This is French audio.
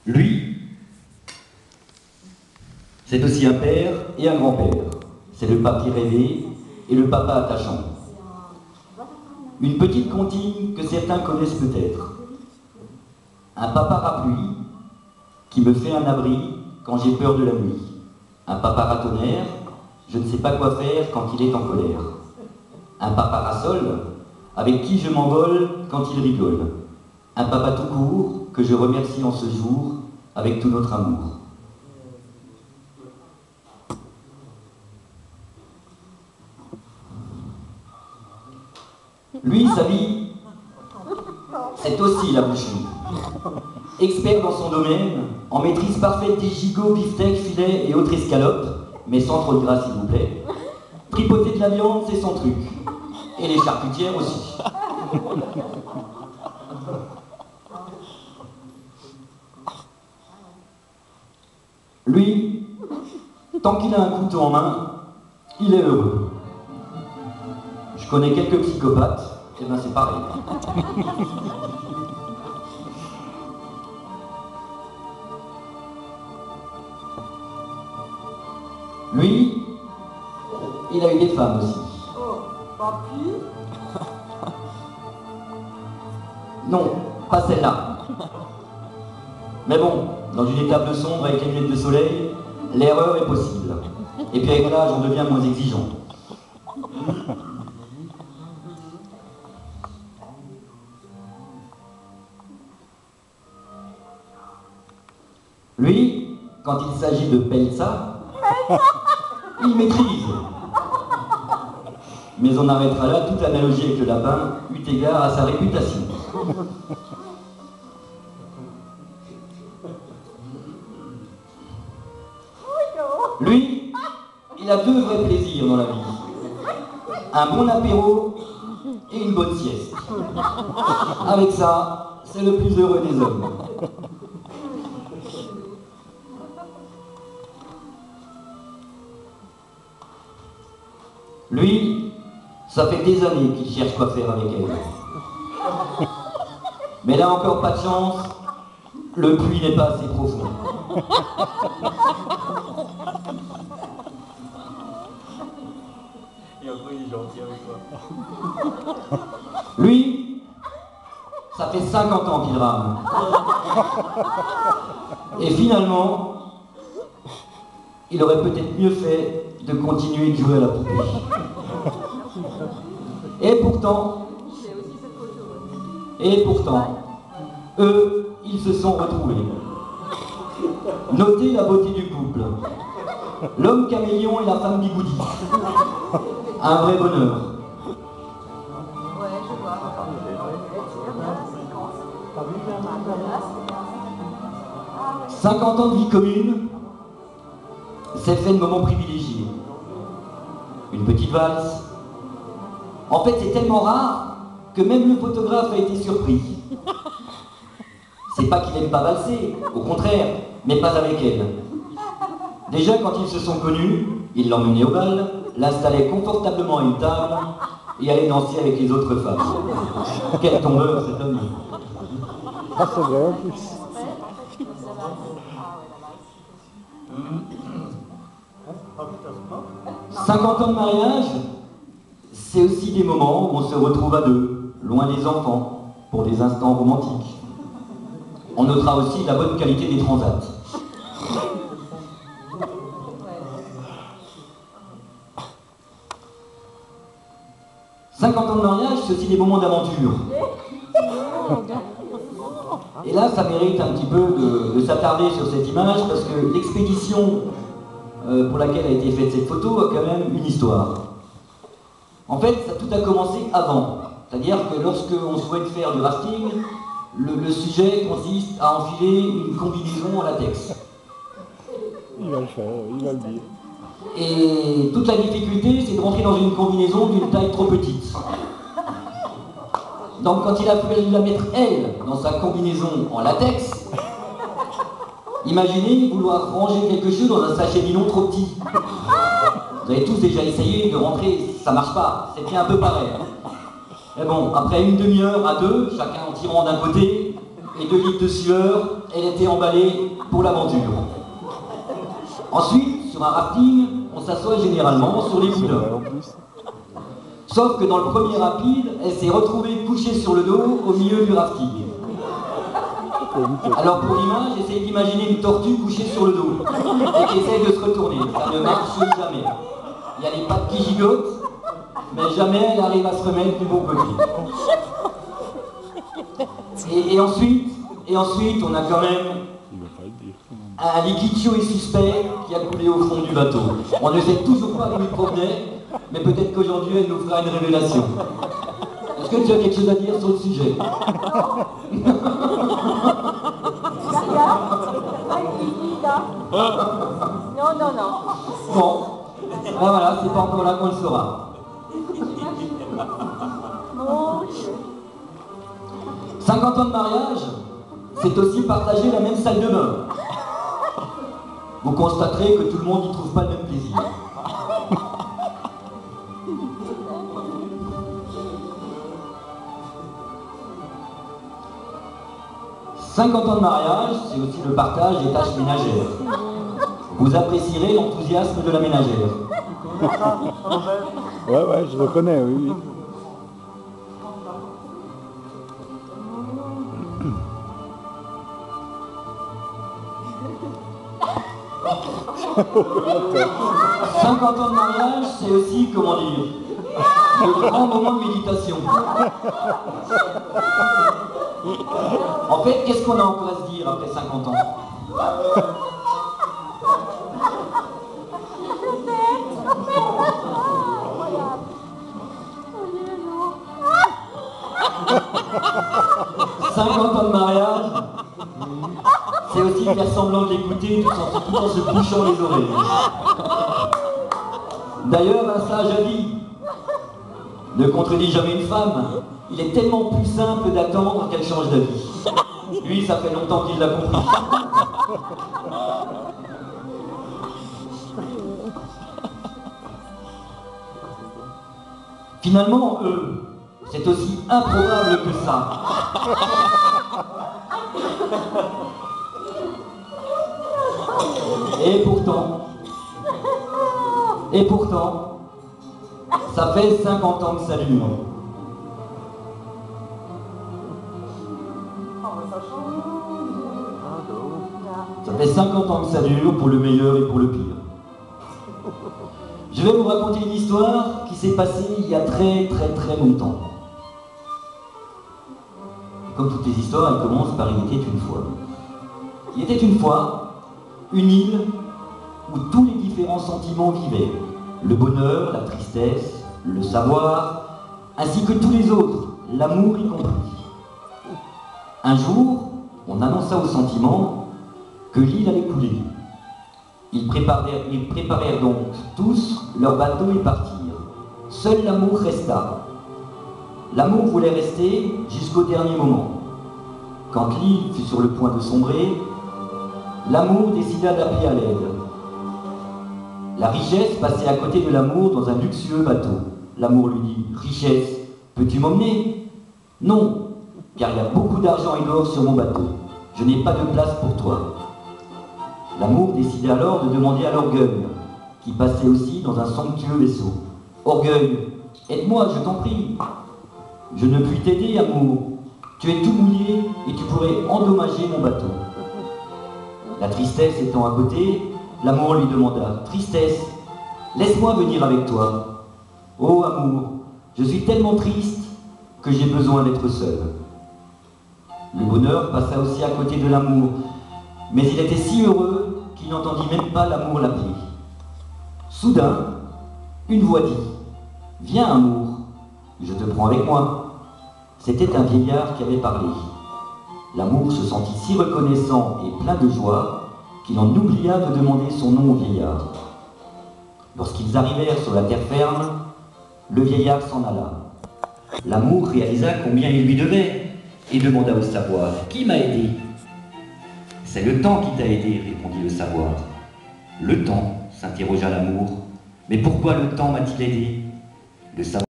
Lui, c'est aussi un père et un grand-père. C'est le papy rêvé et le papa attachant. Une petite comptine que certains connaissent peut-être. Un papa parapluie qui me fait un abri quand j'ai peur de la nuit. Un papa ratonnerre, je ne sais pas quoi faire quand il est en colère. Un papa parasol, avec qui je m'envole quand il rigole. Un papa tout court que je remercie en ce jour avec tout notre amour. Lui, sa vie, c'est aussi la boucherie. Expert dans son domaine, en maîtrise parfaite des gigots, beefsteaks, filets et autres escalopes, mais sans trop de gras s'il vous plaît. Tripoter de la viande, c'est son truc. Et les charcutières aussi. Lui, tant qu'il a un couteau en main, il est heureux. Je connais quelques psychopathes, et ben c'est pareil. Lui, il a eu des femmes aussi. Oh, papy? Non, pas celle-là. Mais bon, dans une étable sombre avec les lunettes de soleil, l'erreur est possible. Et puis avec l'âge, on devient moins exigeant. Lui, quand il s'agit de Pelsa, il maîtrise. Mais on arrêtera là toute l'analogie avec le lapin, eu égard à sa réputation. Lui, il a deux vrais plaisirs dans la vie. Un bon apéro et une bonne sieste. Avec ça, c'est le plus heureux des hommes. Lui, ça fait des années qu'il cherche quoi faire avec elle. Mais là encore pas de chance, le puits n'est pas assez profond. Lui, ça fait 50 ans qu'il rame. Et finalement, il aurait peut-être mieux fait de continuer de jouer à la poupée. Et pourtant, eux, ils se sont retrouvés. Notez la beauté du couple. L'homme caméléon et la femme bigoudi. Un vrai bonheur. Ouais, je vois. 50 ans de vie commune, c'est fait de moments privilégiés. Une petite valse. En fait, c'est tellement rare que même le photographe a été surpris. C'est pas qu'il aime pas valser, au contraire, mais pas avec elle. Déjà, quand ils se sont connus, il l'emmenait au bal, l'installait confortablement à une table et allait danser avec les autres femmes. Quel tombeur, cet homme. Ah, c'est vrai en plus. 50 ans de mariage, c'est aussi des moments où on se retrouve à deux, loin des enfants, pour des instants romantiques. On notera aussi la bonne qualité des transats. « 50 ans de mariage, c'est aussi des moments d'aventure. Et là, ça mérite un petit peu de s'attarder sur cette image, parce que l'expédition pour laquelle a été faite cette photo a quand même une histoire. En fait, tout a commencé avant. C'est-à-dire que lorsque on souhaite faire du rafting, le sujet consiste à enfiler une combinaison en latex. Il va le faire, il va le dire. Et toute la difficulté, c'est de rentrer dans une combinaison d'une taille trop petite. Donc quand il a fallu la mettre, elle, dans sa combinaison en latex, imaginez vouloir ranger quelque chose dans un sachet nylon trop petit. Vous avez tous déjà essayé de rentrer, ça marche pas, c'est bien un peu pareil. Mais bon, après une demi-heure à deux, chacun en tirant d'un côté, et 2 litres de sueur, elle était emballée pour l'aventure. Ensuite, sur un rafting, on s'assoit généralement sur les C'est boudins. vrai en plus. Sauf que dans le premier rapide, elle s'est retrouvée couchée sur le dos au milieu du rafting. Alors pour l'image, essayez d'imaginer une tortue couchée sur le dos et qui essaye de se retourner. Ça ne marche jamais. Il y a les pattes qui gigotent, mais jamais elle arrive à se remettre du bon côté. Et ensuite, on a quand même Il va pas le dire. un liquide chaud et suspect qui a coulé au fond du bateau. On ne sait toujours pas d'où il provenait, mais peut-être qu'aujourd'hui elle nous fera une révélation. Est-ce que tu as quelque chose à dire sur le sujet? Non, non, non. Bon, ben voilà, c'est pas encore là qu'on le saura. Mon Dieu. 50 ans de mariage, c'est aussi partager la même salle de bain. Vous constaterez que tout le monde n'y trouve pas le même plaisir. « 50 ans de mariage, c'est aussi le partage des tâches ménagères. Vous apprécierez l'enthousiasme de la ménagère. Ouais, je le connais, oui. « 50 ans de mariage, c'est aussi, comment dire, le grand moment de méditation. En fait, qu'est-ce qu'on a encore à se dire après 50 ans? « 50 ans de mariage, c'est aussi faire semblant de l'écouter tout en se bouchant les oreilles. D'ailleurs, un sage a dit, ne contredis jamais une femme, il est tellement plus simple d'attendre qu'elle change d'avis. Lui, ça fait longtemps qu'il l'a compris. Finalement, c'est aussi improbable que ça. Et pourtant, ça fait 50 ans que ça dure. Ça fait 50 ans que ça dure, pour le meilleur et pour le pire. Je vais vous raconter une histoire qui s'est passée il y a très longtemps. Comme toutes les histoires, elle commence par « Il était une fois ». Il était une fois une île où tous les différents sentiments vivaient. Le bonheur, la tristesse, le savoir, ainsi que tous les autres, l'amour y compris. Un jour, on annonça aux sentiments que l'île allait couler. Ils préparèrent donc tous leur bateau et partirent. Seul l'amour resta. L'amour voulait rester jusqu'au dernier moment. Quand l'île fut sur le point de sombrer, l'amour décida d'appeler à l'aide. La richesse passait à côté de l'amour dans un luxueux bateau. L'amour lui dit « Richesse, peux-tu m'emmener ?»« Non, car il y a beaucoup d'argent et d'or sur mon bateau. Je n'ai pas de place pour toi. » L'amour décida alors de demander à l'orgueil, qui passait aussi dans un somptueux vaisseau. « Orgueil, aide-moi, je t'en prie. »« Je ne puis t'aider, amour. Tu es tout mouillé et tu pourrais endommager mon bateau. » La tristesse étant à côté, l'amour lui demanda « Tristesse, laisse-moi venir avec toi. Oh amour, je suis tellement triste que j'ai besoin d'être seul. » Le bonheur passa aussi à côté de l'amour, mais il était si heureux qu'il n'entendit même pas l'amour l'appeler. Soudain, une voix dit « Viens amour, je te prends avec moi. » C'était un vieillard qui avait parlé. L'amour se sentit si reconnaissant et plein de joie qu'il en oublia de demander son nom au vieillard. Lorsqu'ils arrivèrent sur la terre ferme, le vieillard s'en alla. L'amour réalisa combien il lui devait et demanda au savoir « Qui m'a aidé ?»« C'est le temps qui t'a aidé, répondit le savoir. « Le temps, s'interrogea l'amour. Mais pourquoi le temps m'a-t-il aidé ?» Le savoir